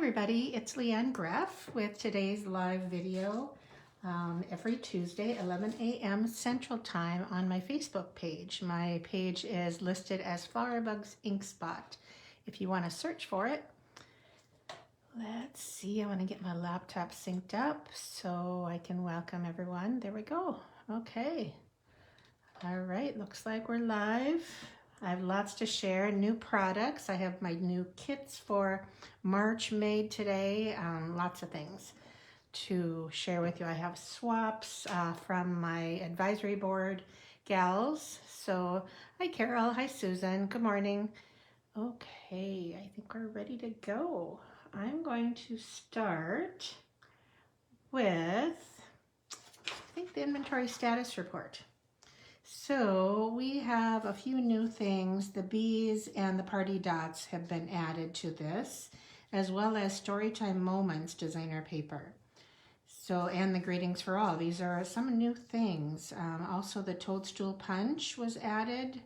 everybody, it's Leanne Greff with today's live video every Tuesday, 11 a.m. Central Time on my Facebook page. My page is listed as Flowerbugs Ink Spot. If you want to search for it, let's see, I want to get my laptop synced up so I can welcome everyone. There we go. Okay. All right, looks like we're live. I have lots to share, new products. I have my new kits for March made today, lots of things to share with you. I have swaps from my advisory board gals. So hi Carol, hi Susan, good morning. Okay, I think we're ready to go. I'm going to start with, I think, the inventory status report. So we have a few new things. The bees and the party dots have been added to this, as well as Storytime Moments designer paper. So, and the greetings for all. These are some new things. Also the toadstool punch was added.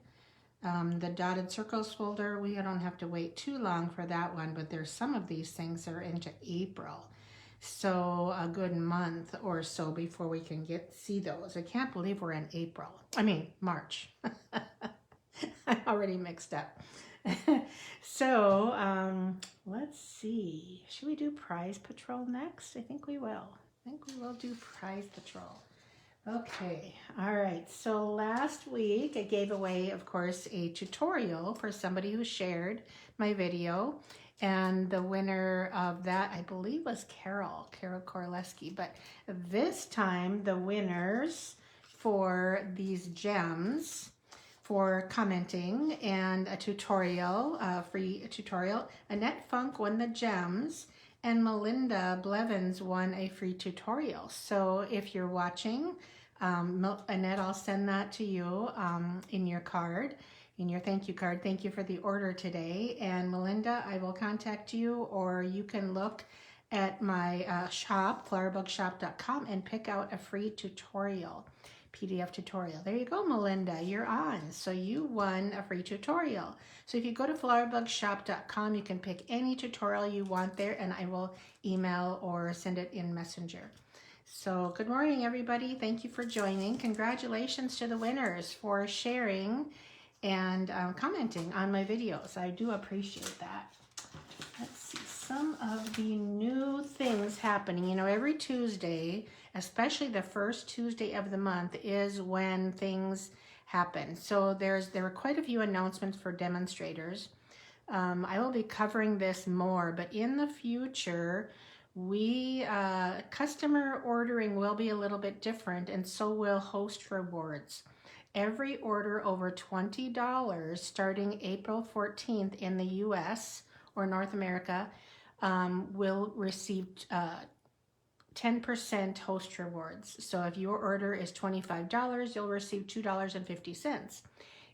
The dotted circles folder, we don't have to wait too long for that one, but there's some of these things that are into April. So a good month or so before we can see those. I can't believe we're in March. I'm already mixed up. So let's see. Should we do Prize Patrol next? I think we will. Do Prize Patrol. Okay, all right. So last week I gave away, of course, a tutorial for somebody who shared my video. And the winner of that, I believe, was Carol Korleski. But this time, the winners for these gems for commenting and a tutorial, free tutorial, Annette Funk won the gems and Melinda Blevins won a free tutorial. So if you're watching, Annette, I'll send that to you in your card. In your thank you card. Thank you for the order today. And Melinda, I will contact you, or you can look at my shop, flowerbugshop.com, and pick out a free tutorial, PDF tutorial. There you go, Melinda, you're on. So you won a free tutorial. So if you go to flowerbugshop.com, you can pick any tutorial you want there, and I will email or send it in Messenger. So good morning, everybody. Thank you for joining. Congratulations to the winners for sharing and commenting on my videos. I do appreciate that. Let's see, some of the new things happening. You know, every Tuesday, especially the first Tuesday of the month, is when things happen. So there are quite a few announcements for demonstrators. I will be covering this more, but in the future, customer ordering will be a little bit different, and so will host rewards. Every order over $20 starting April 14th in the US or North America will receive 10% host rewards. So if your order is $25, you'll receive $2.50.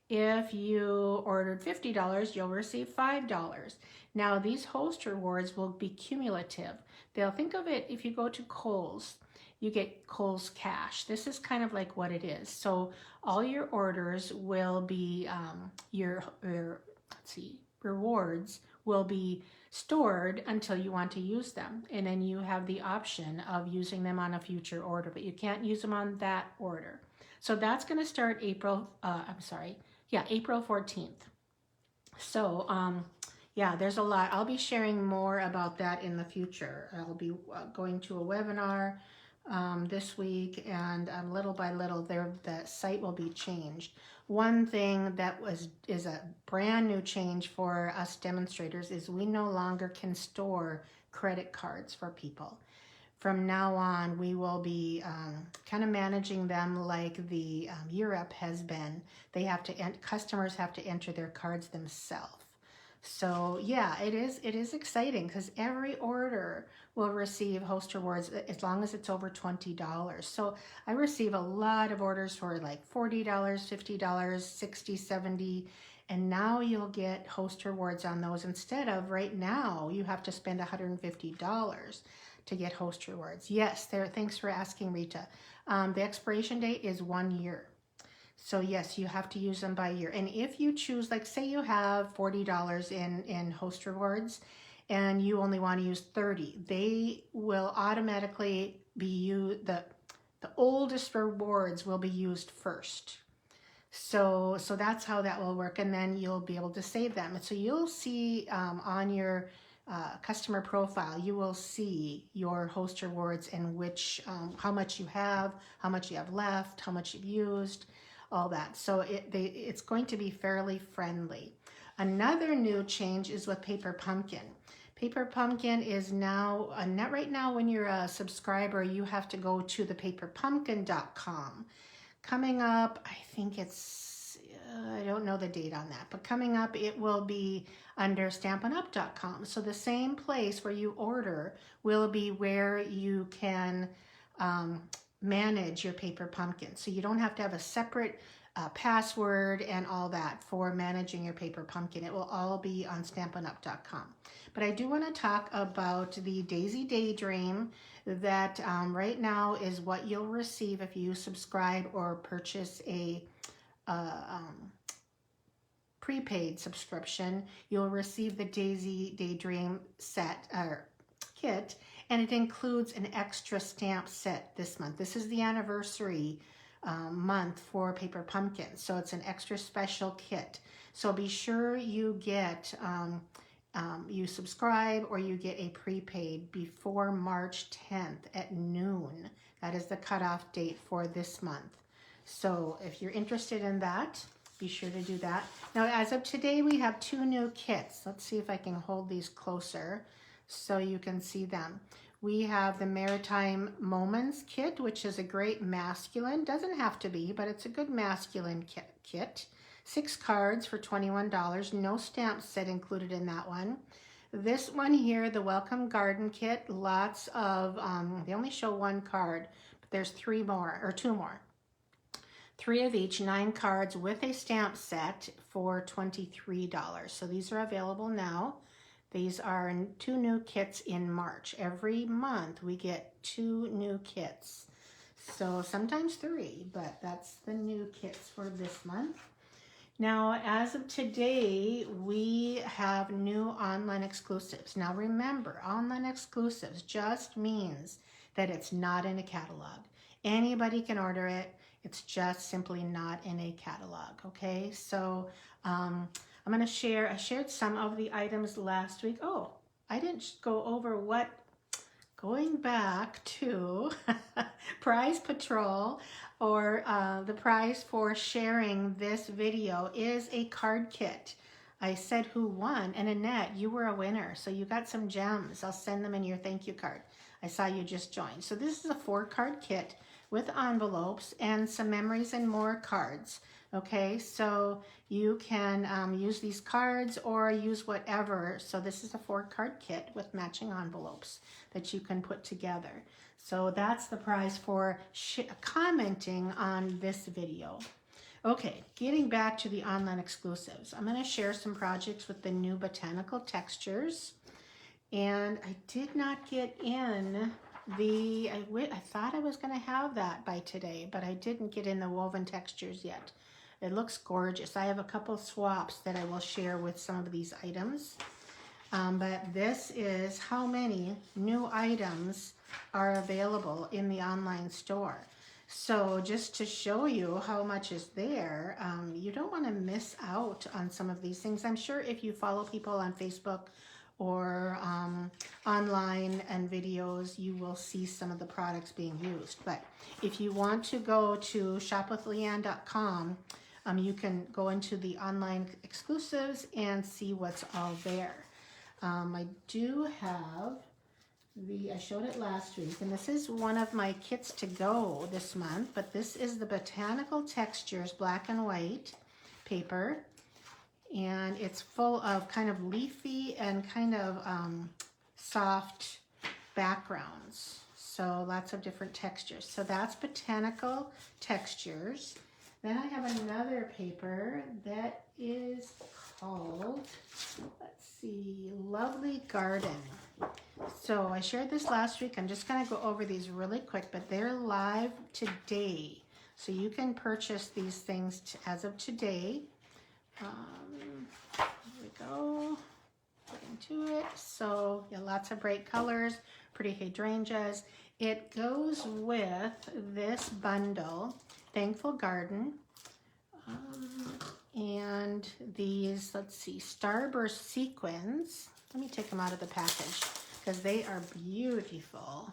If you ordered $50, you'll receive $5. Now these host rewards will be cumulative. They'll think of it, if you go to Kohl's, you get Kohl's Cash. This is kind of like what it is. So all your orders will be, rewards will be stored until you want to use them. And then you have the option of using them on a future order, but you can't use them on that order. So that's gonna start April 14th. So, yeah, there's a lot. I'll be sharing more about that in the future. I'll be going to a webinar this week, and little by little the site will be changed. One thing that is a brand new change for us demonstrators is we no longer can store credit cards for people. From now on, we will be kind of managing them like the Europe has been. Customers have to enter their cards themselves. So yeah, it is exciting because every order will receive host rewards as long as it's over $20. So I receive a lot of orders for like $40, $50, $60, $70, and now you'll get host rewards on those instead of right now you have to spend $150 to get host rewards. Yes, thanks for asking, Rita. The expiration date is 1 year. So yes, you have to use them by year. And if you choose, like say you have $40 in host rewards and you only want to use 30, they will automatically be used, the oldest rewards will be used first. So that's how that will work, and then you'll be able to save them. And so you'll see on your customer profile, you will see your host rewards and which, how much you have left, how much you've used, all that. So it's going to be fairly friendly. Another new change is with Paper Pumpkin. Paper Pumpkin is now, not right now when you're a subscriber, you have to go to the paperpumpkin.com. Coming up, I think it's, I don't know the date on that, but coming up it will be under stampinup.com. So the same place where you order will be where you can manage your Paper Pumpkin. So you don't have to have a separate password and all that for managing your Paper Pumpkin. It will all be on stampinup.com. But I do want to talk about the Daisy Daydream that right now is what you'll receive if you subscribe or purchase a prepaid subscription. You'll receive the Daisy Daydream set or kit, and it includes an extra stamp set this month. This is the anniversary month for Paper Pumpkin, so it's an extra special kit. So be sure you get you subscribe or you get a prepaid before March 10th at noon. That is the cutoff date for this month. So if you're interested in that, be sure to do that. Now, as of today, we have 2 new kits. Let's see if I can hold these closer so you can see them. We have the Maritime Moments kit, which is a great masculine. Doesn't have to be, but it's a good masculine kit. 6 cards for $21. No stamp set included in that one. This one here, the Welcome Garden kit, lots of, they only show 1 card, but there's 2 more. 3 of each, 9 cards with a stamp set for $23. So these are available now. These are 2 new kits in March. Every month we get 2 new kits. So sometimes 3, but that's the new kits for this month. Now, as of today, we have new online exclusives. Now remember, online exclusives just means that it's not in a catalog. Anybody can order it. It's just simply not in a catalog, okay? So I'm going to share, I shared some of the items last week. Oh, I didn't go over what, going back to Prize Patrol, or the prize for sharing this video is a card kit. I said who won, and Annette, you were a winner, so you got some gems. I'll send them in your thank you card. I saw you just joined. So this is a 4-card kit with envelopes and some memories and more cards. Okay, so you can use these cards or use whatever. So this is a 4-card kit with matching envelopes that you can put together. So that's the prize for commenting on this video. Okay, getting back to the online exclusives. I'm going to share some projects with the new botanical textures. And I did not get in the, I thought I was going to have that by today, but I didn't get in the woven textures yet. It looks gorgeous. I have a couple swaps that I will share with some of these items. But this is how many new items are available in the online store. So just to show you how much is there, you don't want to miss out on some of these things. I'm sure if you follow people on Facebook or online and videos, you will see some of the products being used. But if you want to go to shopwithleanne.com, you can go into the online exclusives and see what's all there. I do have I showed it last week, and this is one of my kits to go this month, but this is the Botanical Textures black and white paper, and it's full of kind of leafy and kind of soft backgrounds, so lots of different textures. So that's Botanical Textures. Then I have another paper that is called, let's see, Lovely Garden. So I shared this last week. I'm just going to go over these really quick, but they're live today. So you can purchase these things as of today. Here we go. into it. So yeah, lots of bright colors, pretty hydrangeas. It goes with this bundle, Thankful Garden, and these, let's see, Starburst sequins. Let me take them out of the package because they are beautiful.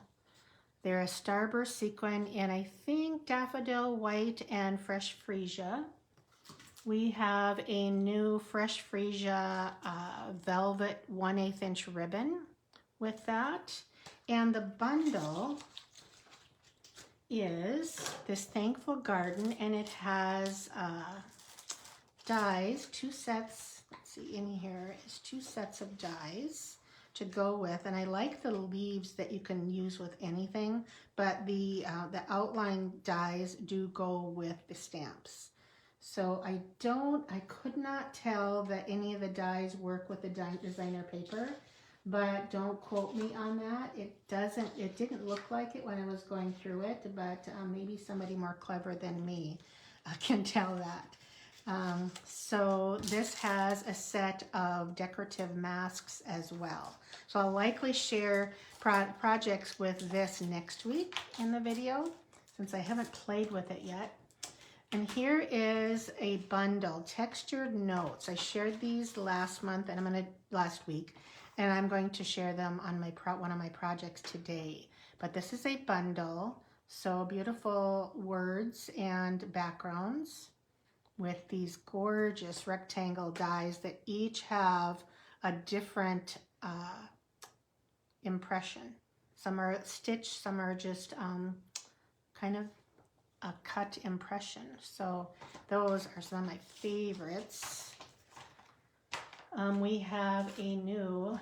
They're a Starburst sequin, and I think daffodil white and fresh freesia. We have a new fresh freesia velvet 1/8 inch ribbon with that. And the bundle is this Thankful Garden, and it has dies, 2 sets. Let's see, in here is 2 sets of dies to go with, and I like the leaves that you can use with anything, but the outline dies do go with the stamps. So I could not tell that any of the dies work with the designer paper, but don't quote me on that. It didn't look like it when I was going through it, but maybe somebody more clever than me can tell that. So this has a set of decorative masks as well. So I'll likely share projects with this next week in the video, since I haven't played with it yet. And here is a bundle, textured notes. I shared these last week, and I'm going to share them on one of my projects today. But this is a bundle, so beautiful words and backgrounds with these gorgeous rectangle dies that each have a different impression. Some are stitched, some are just kind of a cut impression. So those are some of my favorites. We have a new,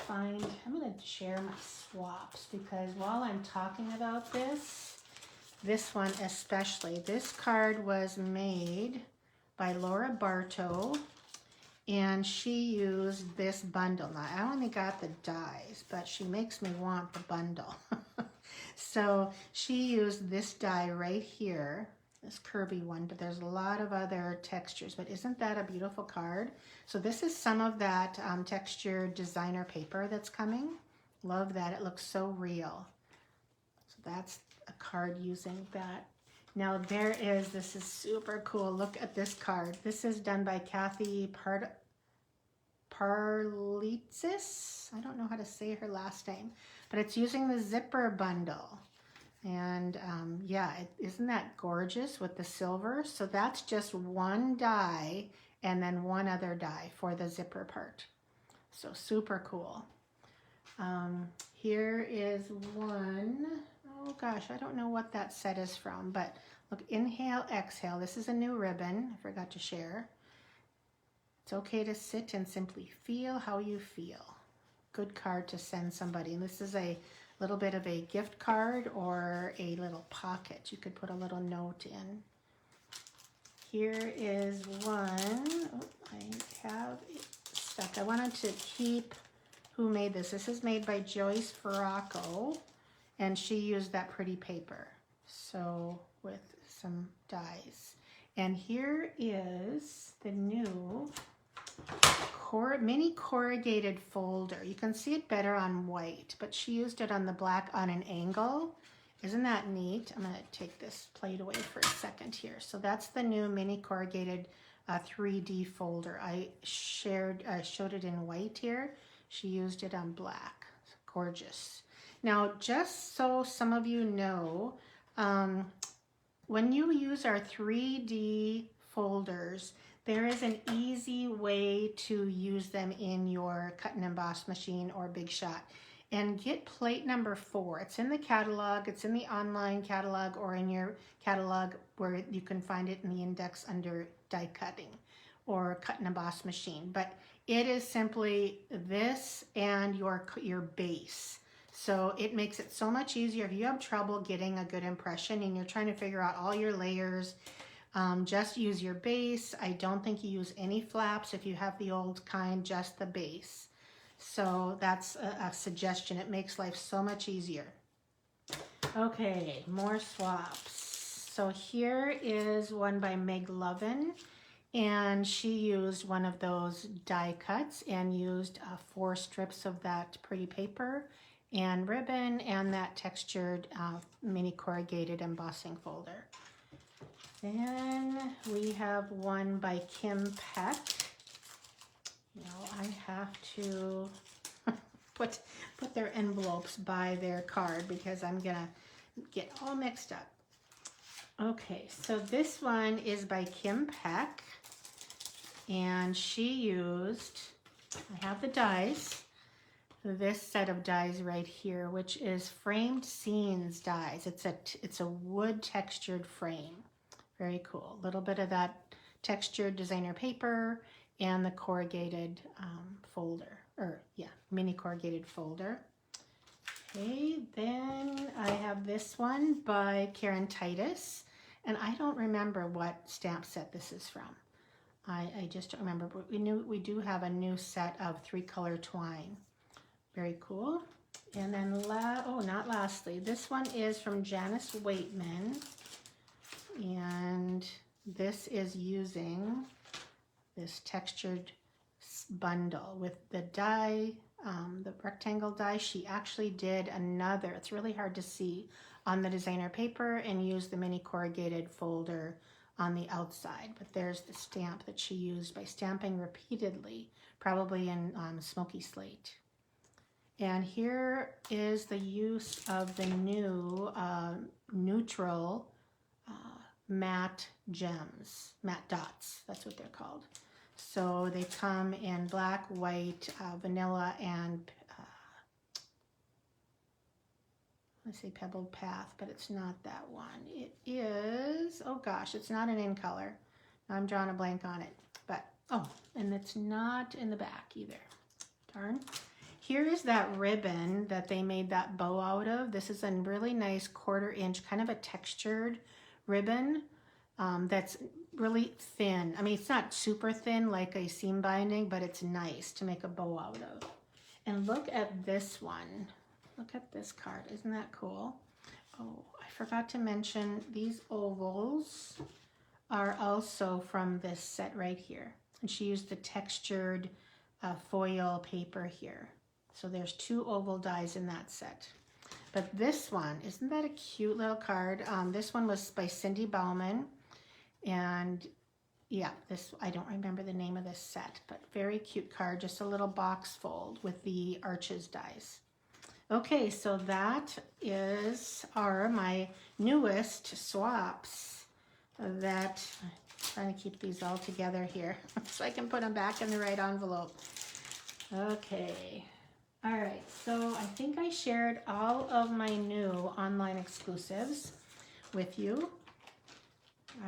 I'm going to share my swaps, because while I'm talking about this one especially, this card was made by Laura Bartow, and she used this bundle. Now, I only got the dies, but she makes me want the bundle. So she used this die right here, this curvy one, but there's a lot of other textures. But isn't that a beautiful card? So this is some of that textured designer paper that's coming. Love that. It looks so real. So that's a card using that. Now this is super cool. Look at this card. This is done by Kathy Parlitsis. I don't know how to say her last name, but it's using the zipper bundle. And yeah, isn't that gorgeous with the silver? So that's just one die and then one other die for the zipper part. So super cool. Here is one. Oh gosh, I don't know what that set is from, but look, inhale, exhale. This is a new ribbon. I forgot to share. It's okay to sit and simply feel how you feel. Good card to send somebody. And this is a little bit of a gift card or a little pocket. You could put a little note in. Here is one. Oh, I have it stuck. I wanted to keep who made this. This is made by Joyce Ferracco, and she used that pretty paper. So with some dies. And here is the new mini corrugated folder. You can see it better on white, but she used it on the black on an angle. Isn't that neat? I'm going to take this plate away for a second here. So that's the new mini corrugated 3D folder. I showed it in white here. She used it on black. It's gorgeous. Now, just so some of you know, when you use our 3D folders, there is an easy way to use them in your cut and emboss machine or Big Shot. And get plate number 4. It's in the catalog, it's in the online catalog, or in your catalog where you can find it in the index under die cutting or cut and emboss machine. But it is simply this and your base. So it makes it so much easier if you have trouble getting a good impression and you're trying to figure out all your layers. Just use your base. I don't think you use any flaps if you have the old kind, just the base. So that's a suggestion. It makes life so much easier. Okay, more swaps. So here is one by Meg Lovin, And she used one of those die cuts and used 4 strips of that pretty paper and ribbon and that textured mini corrugated embossing folder. Then we have one by Kim Peck. I have to put their envelopes by their card because I'm gonna get all mixed up. Okay, so this one is by Kim Peck, and she used, I have the dies, this set of dies right here, which is framed scenes dies. It's a wood textured frame. Very cool. A little bit of that textured designer paper and the corrugated folder, mini corrugated folder. Okay, then I have this one by Karen Titus, and I don't remember what stamp set this is from. I just don't remember, but we do have a new set of 3-color twine. Very cool. And then, not lastly, this one is from Janice Waitman, and this is using this textured bundle with the die, the rectangle die. She actually did another, it's really hard to see, on the designer paper and used the mini corrugated folder on the outside. But there's the stamp that she used by stamping repeatedly, probably in smoky slate. And here is the use of the new neutral matte gems, matte dots, that's what they're called. So they come in black, white, vanilla, and let's say Pebbled Path, but it's not that one. It is, oh gosh, it's not an in color. I'm drawing a blank on it, but, and it's not in the back either. Darn. Here is that ribbon that they made that bow out of. This is a really nice 1/4 inch, kind of a textured ribbon that's really thin. I mean, it's not super thin like a seam binding, but it's nice to make a bow out of. And look at this one. Look at this card. Isn't that cool? Oh, I forgot to mention these ovals are also from this set right here. And she used the textured foil paper here. So there's 2 oval dies in that set. But this one, isn't that a cute little card? This one was by Cindy Bauman. And yeah, I don't remember the name of this set, but very cute card. Just a little box fold with the arches dies. Okay, so that are my newest swaps that, I'm trying to keep these all together here so I can put them back in the right envelope. Okay. All right, so I think I shared all of my new online exclusives with you.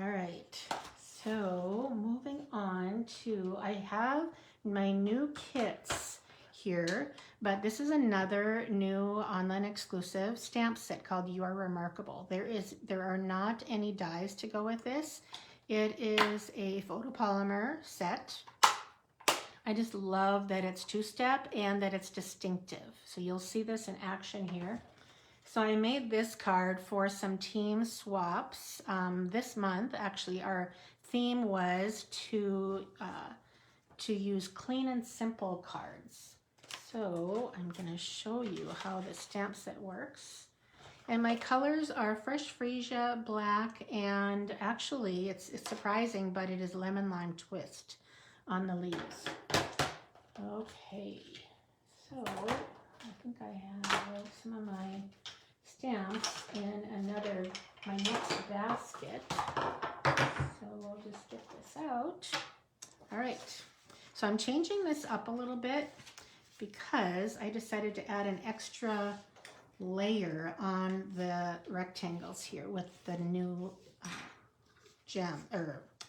All right, so moving on to, I have my new kits here, but this is another new online exclusive stamp set called You Are Remarkable. There are not any dies to go with this. It is a photopolymer set. I just love that it's 2-step and that it's distinctive. So you'll see this in action here. So I made this card for some team swaps. This month, actually, our theme was to use clean and simple cards. So I'm gonna show you how the stamp set works. And my colors are Fresh Freesia, black, and actually it's surprising, but it is Lemon Lime Twist on the leaves. Okay, so I think I have some of my stamps in my next basket. So we'll just get this out. All right, so I'm changing this up a little bit because I decided to add an extra layer on the rectangles here with the new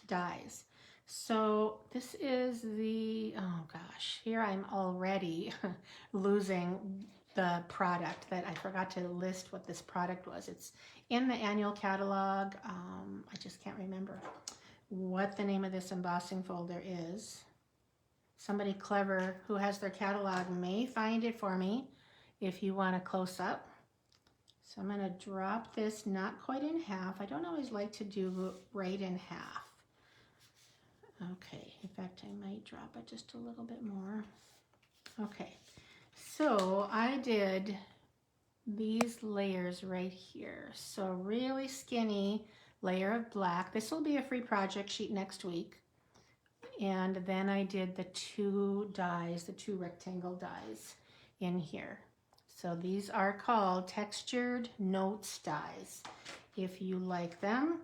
dies. So this is oh gosh, here I'm already losing the product that I forgot to list what this product was. It's in the annual catalog. I just can't remember what the name of this embossing folder is. Somebody clever who has their catalog may find it for me if you want a close-up. So I'm going to drop this not quite in half. I don't always like to do right in half. Okay, in fact, I might drop it just a little bit more. Okay, so I did these layers right here. So really skinny layer of black. This will be a free project sheet next week. And then I did the two dies, the two rectangle dies in here. So these are called textured notes dies. If you like them,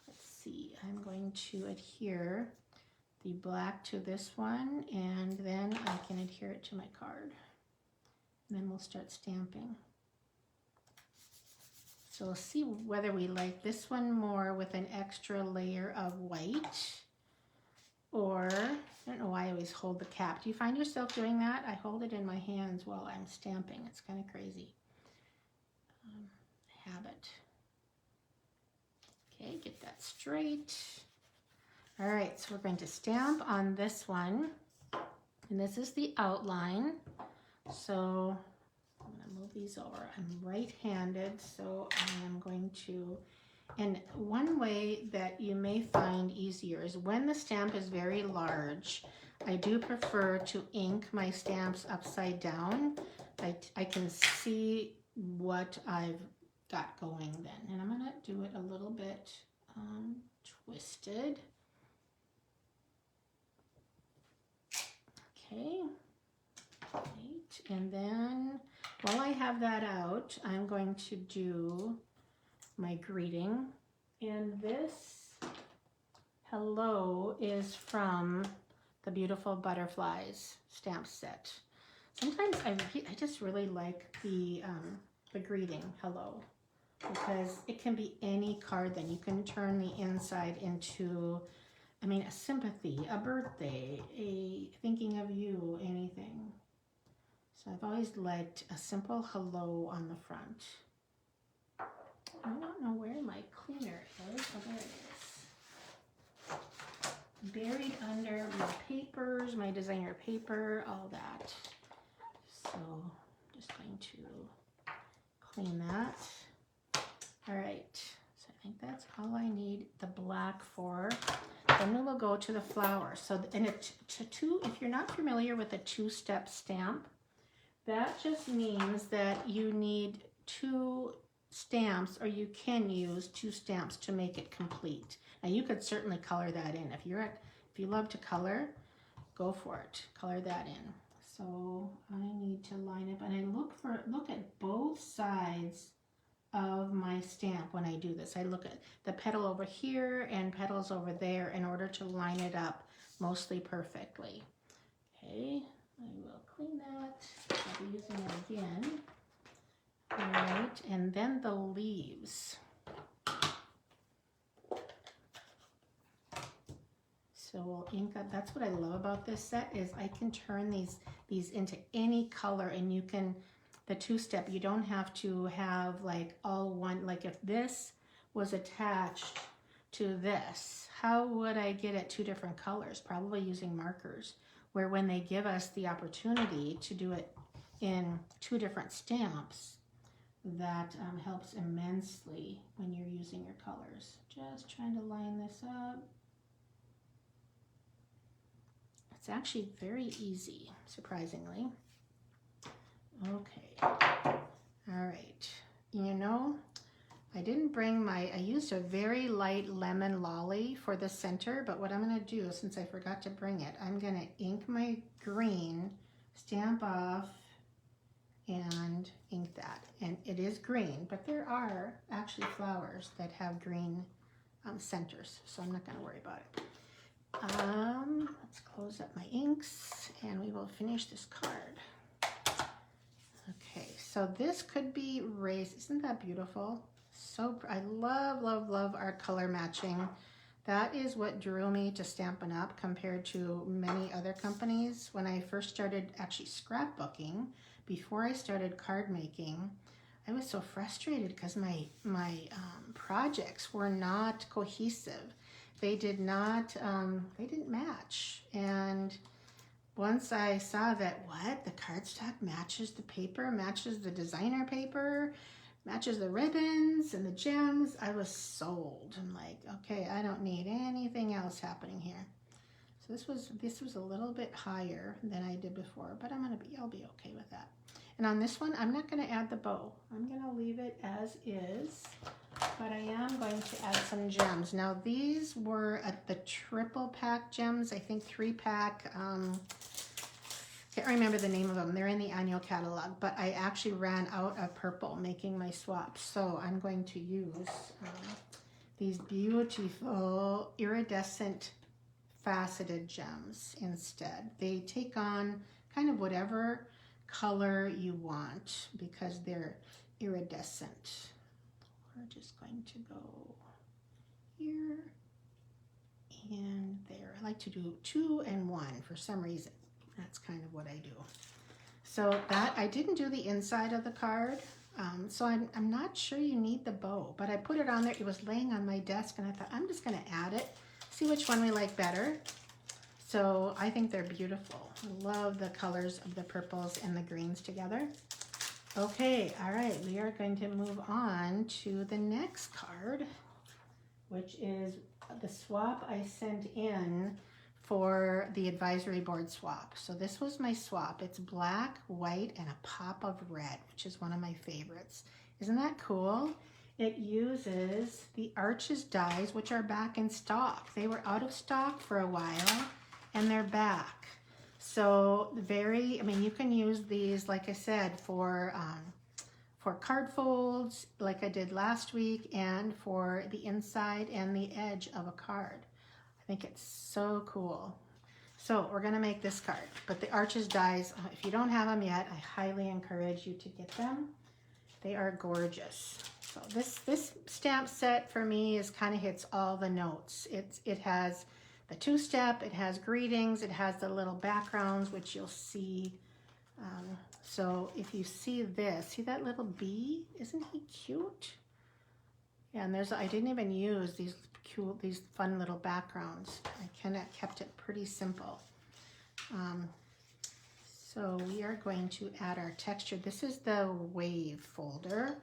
let's see, I'm going to adhere the black to this one, and then I can adhere it to my card. And then we'll start stamping. So we'll see whether we like this one more with an extra layer of white, or I don't know why I always hold the cap. Do you find yourself doing that? I hold it in my hands while I'm stamping. It's kind of crazy. Habit. Okay, get that straight. All right, so we're going to stamp on this one, and this is the outline. So I'm going to move these over. I'm right-handed, so I am going to, and one way that you may find easier is when the stamp is very large, I do prefer to ink my stamps upside down. I can see what I've got going then. And I'm going to do it a little bit twisted. Okay. Right. And then while I have that out, I'm going to do my greeting. And this hello is from the Beautiful Butterflies stamp set. Sometimes I just really like the greeting hello, because it can be any card. Then you can turn the inside into, I mean, a sympathy, a birthday, a thinking of you, anything. So I've always liked a simple hello on the front. I don't know where my cleaner is. Oh, there it is. Buried under my papers, my designer paper, all that. So I'm just going to clean that. All right, so I think that's all I need the black for. Then we will go to the flower. So, and if you're not familiar with a two-step stamp, that just means that you need two stamps, or you can use two stamps to make it complete. Now you could certainly color that in. If you love to color, go for it. Color that in. So I need to line up, and I look at both sides of my stamp when I do this. I look at the petal over here and petals over there in order to line it up mostly perfectly. Okay, I will clean that. I'll be using it again. All right, and then the leaves. So we'll ink up. That's what I love about this set, is I can turn these into any color, and you can, the two-step, you don't have to have like all one, like if this was attached to this, how would I get it two different colors? Probably using markers, where when they give us the opportunity to do it in two different stamps, that helps immensely when you're using your colors. Just trying to line this up. It's actually very easy, surprisingly. Okay, all right. You know, I didn't bring I used a very light lemon lolly for the center, but what I'm gonna do, since I forgot to bring it, I'm gonna ink my green, stamp off, and ink that. And it is green, but there are actually flowers that have green centers, so I'm not gonna worry about it. Let's close up my inks, and we will finish this card. Okay, so this could be raised. Isn't that beautiful? So I love, love, love our color matching. That is what drew me to Stampin' Up! Compared to many other companies. When I first started actually scrapbooking, before I started card making, I was so frustrated because my projects were not cohesive. They didn't match. And once I saw that, what, the cardstock matches the paper, matches the designer paper, Matches the ribbons and the gems. I was sold. I'm like, okay, I don't need anything else happening here. So this was a little bit higher than I did before, but I'll be okay with that. And on this one, I'm not going to add the bow. I'm going to leave it as is, but I am going to add some gems. Now these were at the triple pack gems, I think 3-pack. Can't remember the name of them. They're in the annual catalog, but I actually ran out of purple making my swaps. So I'm going to use these beautiful iridescent faceted gems instead. They take on kind of whatever color you want because they're iridescent. We're just going to go here and there. I like to do 2 and 1 for some reason. That's kind of what I do. So that, I didn't do the inside of the card, so I'm not sure you need the bow, but I put it on there. It was laying on my desk and I thought I'm just going to add it, see which one we like better. So I think they're beautiful. I love the colors of the purples and the greens together. Okay, all right, we are going to move on to the next card, which is the swap I sent in for the advisory board swap. So this was my swap. It's black, white, and a pop of red, which is one of my favorites. Isn't that cool? It uses the Arches dies, which are back in stock. They were out of stock for a while, and they're back. So I mean, you can use these, like I said, for card folds, like I did last week, and for the inside and the edge of a card. I think it's so cool. So we're gonna make this card, but the Arches dies, if you don't have them yet, I highly encourage you to get them. They are gorgeous. So this stamp set for me is kind of hits all the notes. It has the 2-step, it has greetings, it has the little backgrounds, which you'll see. So if you see this, see that little bee? Isn't he cute? Yeah, and I didn't even use these fun little backgrounds. I kind of kept it pretty simple. So we are going to add our texture. This is the wave folder,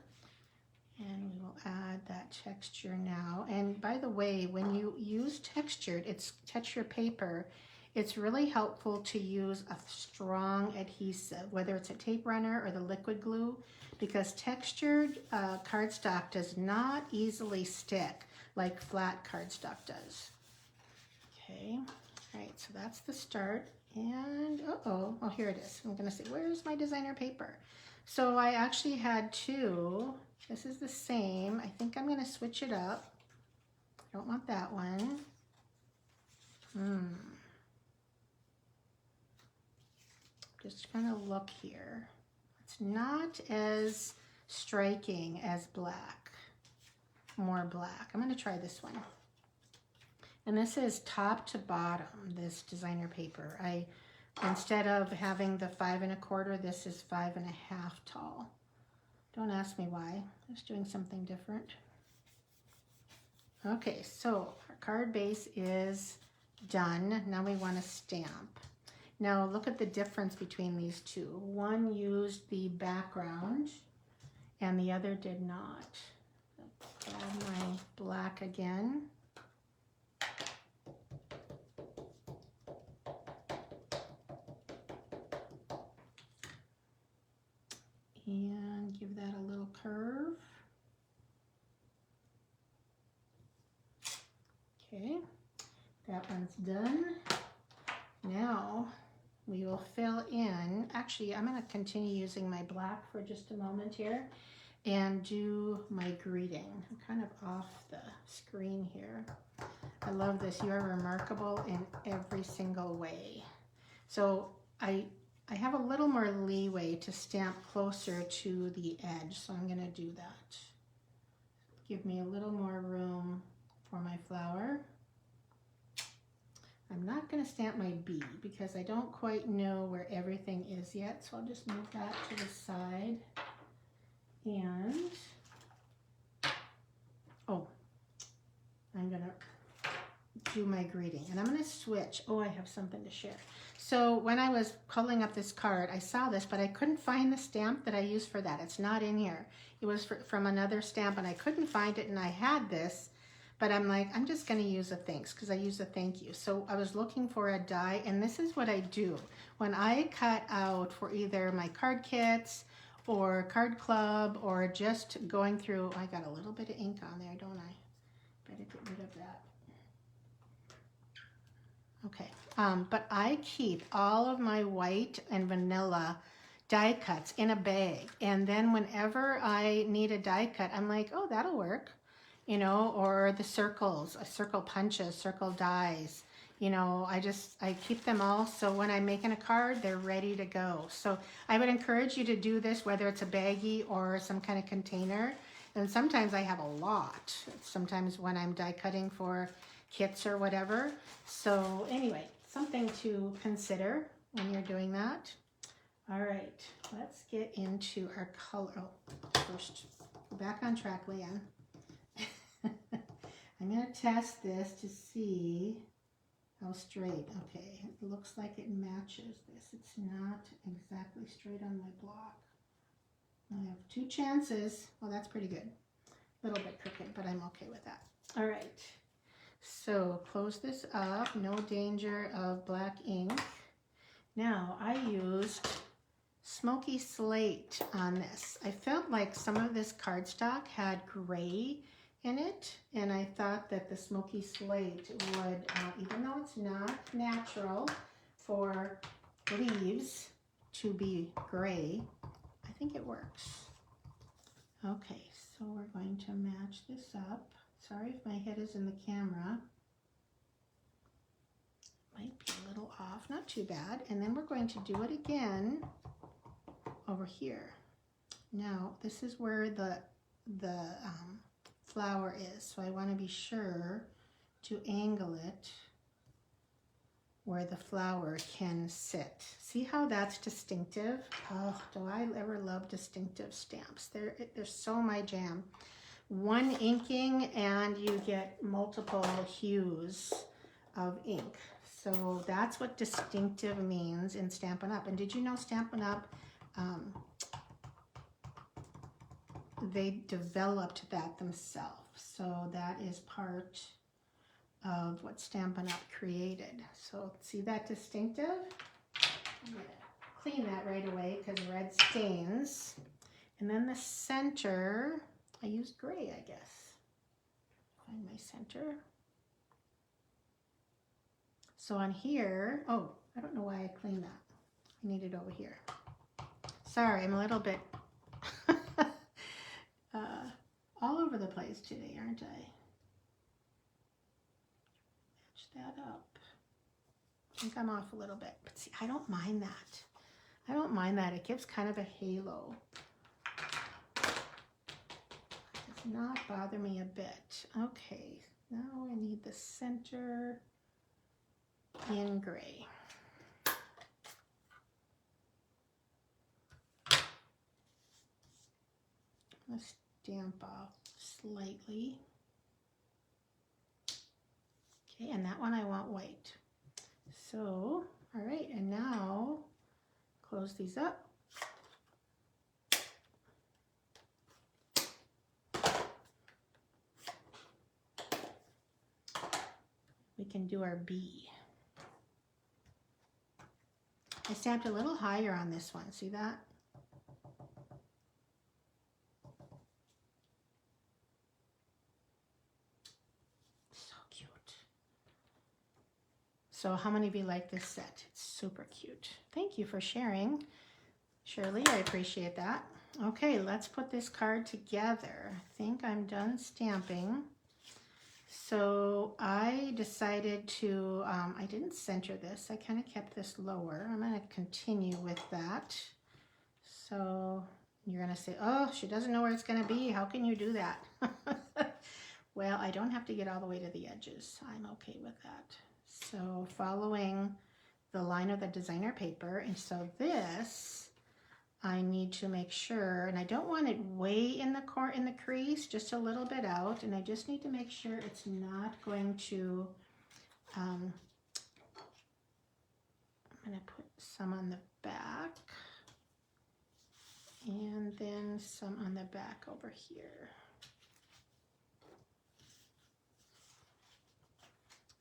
and we will add that texture now. And by the way, when you use texture paper, it's really helpful to use a strong adhesive, whether it's a tape runner or the liquid glue, because textured cardstock does not easily stick like flat cardstock does. Okay, all right, so that's the start. And oh, here it is. I'm gonna say, where's my designer paper? So I actually had 2. This is the same. I think I'm gonna switch it up. I don't want that one. Just gonna look here. It's not as striking as black. More black. I'm going to try this one. And this is top to bottom, this designer paper. Instead of having the 5 1/4, this is 5 1/2 tall. Don't ask me why. I'm just doing something different. Okay, so our card base is done. Now we want to stamp. Now look at the difference between these two. One used the background and the other did not. Grab my black again. And give that a little curve. Okay, that one's done. Now we will fill in, actually I'm going to continue using my black for just a moment here and do my greeting. I'm kind of off the screen here. I love this. You are remarkable in every single way. So I have a little more leeway to stamp closer to the edge, so I'm going to do that. Give me a little more room for my flower. I'm not going to stamp my B because I don't quite know where everything is yet, so I'll just move that to the side. And, oh, I'm going to do my greeting. And I'm going to switch. Oh, I have something to share. So when I was pulling up this card, I saw this, but I couldn't find the stamp that I used for that. It's not in here. It was from another stamp, and I couldn't find it, and I had this, but I'm like, I'm just going to use a thanks because I use a thank you. So I was looking for a die, and this is what I do. When I cut out for either my card kits or card club or just going through, I got a little bit of ink on there, don't I? Better get rid of that. Okay, but I keep all of my white and vanilla die cuts in a bag, and then whenever I need a die cut, I'm like, oh, that'll work, you know, or the circles, circle punches, circle dies, you know, I keep them all, so when I'm making a card, they're ready to go. So I would encourage you to do this, whether it's a baggie or some kind of container, and sometimes I have a lot, sometimes when I'm die cutting for kits or whatever. So anyway, something to consider when you're doing that. All right, let's get into our color. Oh, first, go back on track, Leanne. I'm going to test this to see how straight. Okay, it looks like it matches this. It's not exactly straight on my block. I have 2 chances. Well, that's pretty good. A little bit crooked, but I'm okay with that. All right. So close this up, no danger of black ink. Now I used smoky slate on this. I felt like some of this cardstock had gray in it, and I thought that the smoky slate would, even though it's not natural for leaves to be gray, I think it works. Okay, so we're going to match this up. Sorry if my head is in the camera. Might be a little off, not too bad. And then we're going to do it again over here. Now, this is where the flower is, so I want to be sure to angle it where the flower can sit. See how that's distinctive? Oh, do I ever love distinctive stamps. They're so my jam. One inking and you get multiple hues of ink. So that's what distinctive means in Stampin' Up. And did you know Stampin' Up, they developed that themselves. So that is part of what Stampin' Up created. So see that distinctive? I'm gonna clean that right away because red stains. And then the center, I used gray, I guess. Find my center. So on here, oh, I don't know why I cleaned that. I need it over here. Sorry, I'm a little bit all over the place today, aren't I? Match that up. I think I'm off a little bit, but see, I don't mind that. I don't mind that. It gives kind of a halo. Does not bother me a bit. Okay, now I need the center in gray. Let's stamp off slightly. Okay, and that one I want white. So, all right, and now close these up. We can do our B. I stamped a little higher on this one, see that? So cute. So how many of you like this set? It's super cute. Thank you for sharing, Shirley, I appreciate that. Okay, let's put this card together. I think I'm done stamping. So I decided to, I didn't center this. I kind of kept this lower. I'm going to continue with that. So you're going to say, oh, she doesn't know where it's going to be. How can you do that? Well, I don't have to get all the way to the edges. I'm okay with that. So following the line of the designer paper. And so this, I need to make sure, and I don't want it way in the crease, just a little bit out, and I just need to make sure it's not going to I'm going to put some on the back and then some on the back over here.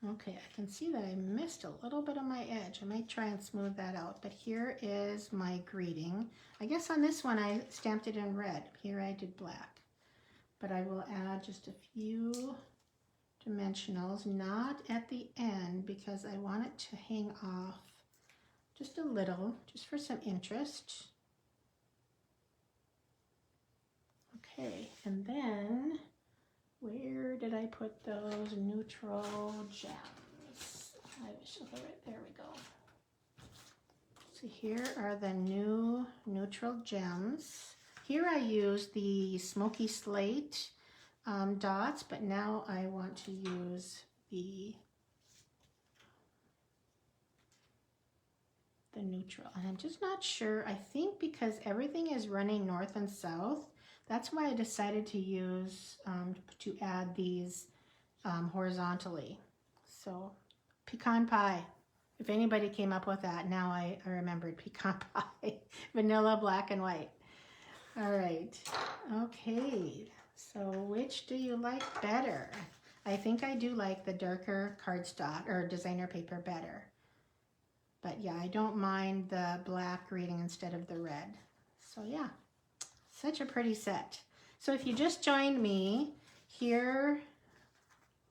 Okay, I can see that I missed a little bit of my edge. I might try and smooth that out, but here is my greeting. I guess on this one I stamped it in red. Here I did black, but I will add just a few dimensionals, not at the end because I want it to hang off just a little, just for some interest. Okay, and then where did I put those neutral gems? There we go. So here are the new neutral gems. Here I use the smoky slate dots, but now I want to use the neutral. And I'm just not sure. I think because everything is running north and south, that's why I decided to use, to add these horizontally. So pecan pie, if anybody came up with that, now I remembered pecan pie, vanilla, black and white. All right, okay, so which do you like better? I think I do like the darker cardstock or designer paper better. But yeah, I don't mind the black reading instead of the red. So yeah, such a pretty set. So if you just joined me, here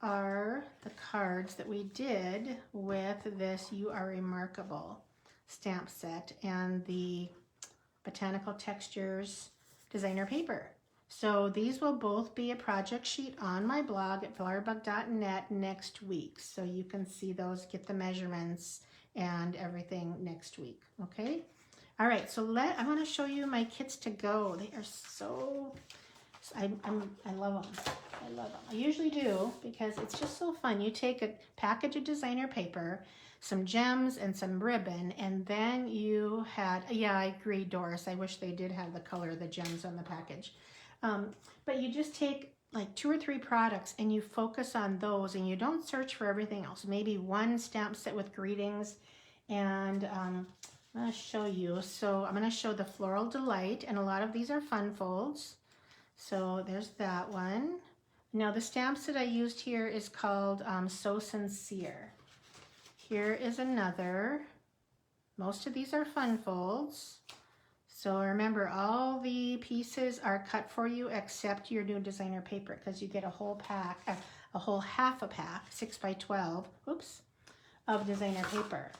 are the cards that we did with this You Are Remarkable stamp set and the Botanical Textures designer paper. So these will both be a project sheet on my blog at flowerbug.net next week. So you can see those, get the measurements and everything next week, okay? All right, so I want to show you my kits to go. They are so, I love them. I love them. I usually do because it's just so fun. You take a package of designer paper, some gems and some ribbon, and then you had, yeah, I agree, Doris. I wish they did have the color of the gems on the package. But you just take like 2 or 3 products and you focus on those and you don't search for everything else. Maybe one stamp set with greetings, and I'm going to show you. So I'm going to show the Floral Delight, and a lot of these are fun folds. So there's that one. Now the stamps that I used here is called So Sincere. Here is another. Most of these are fun folds. So remember, all the pieces are cut for you except your new designer paper, because you get a whole pack, a whole half a pack, 6 by 12, oops, of designer paper.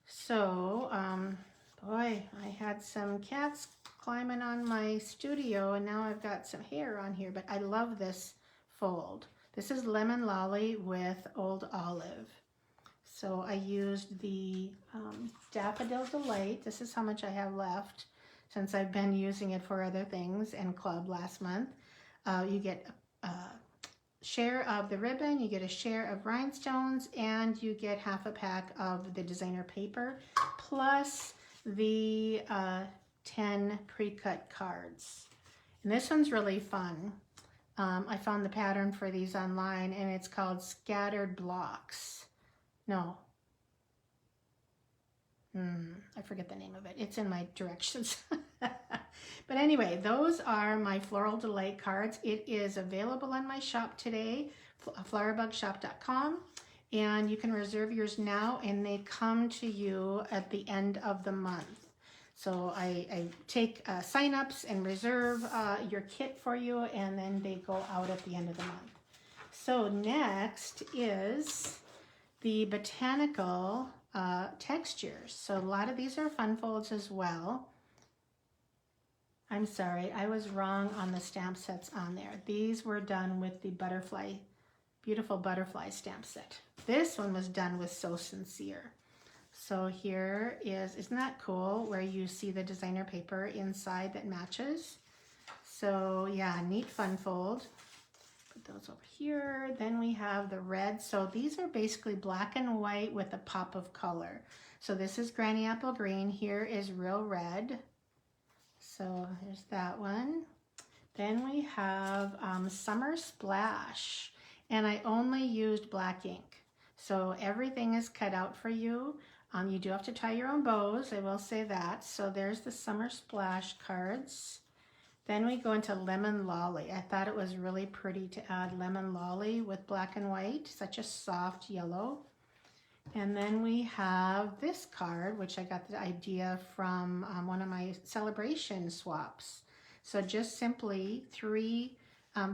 So, boy, I had some cats climbing on my studio, and now I've got some hair on here, but I love this fold. This is Lemon Lolly with Old Olive. So I used the Daffodil Delight. This is how much I have left, since I've been using it for other things and club last month. You get a share of the ribbon, you get a share of rhinestones, and you get half a pack of the designer paper, plus the 10 pre-cut cards. And this one's really fun. I found the pattern for these online, and it's called Scattered Blocks. No. I forget the name of it. It's in my directions. But anyway, those are my Floral Delight cards. It is available on my shop today, flowerbugshop.com, and you can reserve yours now, and they come to you at the end of the month. So I take sign-ups and reserve your kit for you, and then they go out at the end of the month. So next is the Botanical Textures. So a lot of these are fun folds as well. I'm sorry, I was wrong on the stamp sets on there. These were done with the butterfly, beautiful butterfly stamp set. This one was done with So Sincere. So here is, isn't that cool, where you see the designer paper inside that matches? So yeah, neat fun fold. Put those over here. Then we have the red. So these are basically black and white with a pop of color. So this is Granny Apple Green. Here is Real Red. So there's that one. Then we have Summer Splash, and I only used black ink. So everything is cut out for you. You do have to tie your own bows, I will say that. So there's the Summer Splash cards. Then we go into Lemon Lolly. I thought it was really pretty to add Lemon Lolly with black and white, such a soft yellow. And then we have this card, which I got the idea from one of my celebration swaps. So just simply 3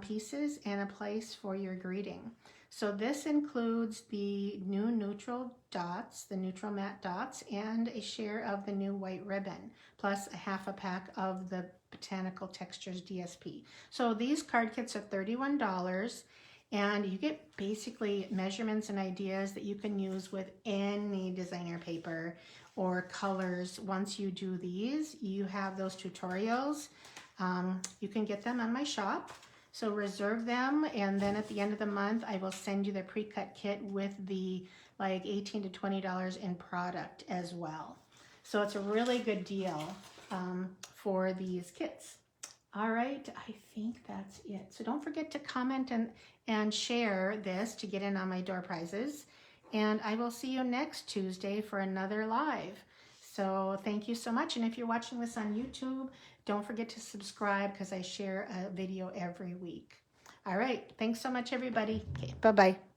pieces and a place for your greeting. So this includes the new neutral dots, the neutral matte dots, and a share of the new white ribbon, plus a half a pack of the Botanical Textures DSP. So these card kits are $31. And you get basically measurements and ideas that you can use with any designer paper or colors. Once you do these, you have those tutorials. You can get them on my shop. So reserve them, and then at the end of the month, I will send you the pre-cut kit with the like $18 to $20 in product as well. So it's a really good deal for these kits. All right, I think that's it. So don't forget to comment and share this to get in on my door prizes. And I will see you next Tuesday for another live. So thank you so much. And if you're watching this on YouTube, don't forget to subscribe because I share a video every week. All right, thanks so much, everybody. Okay, bye-bye.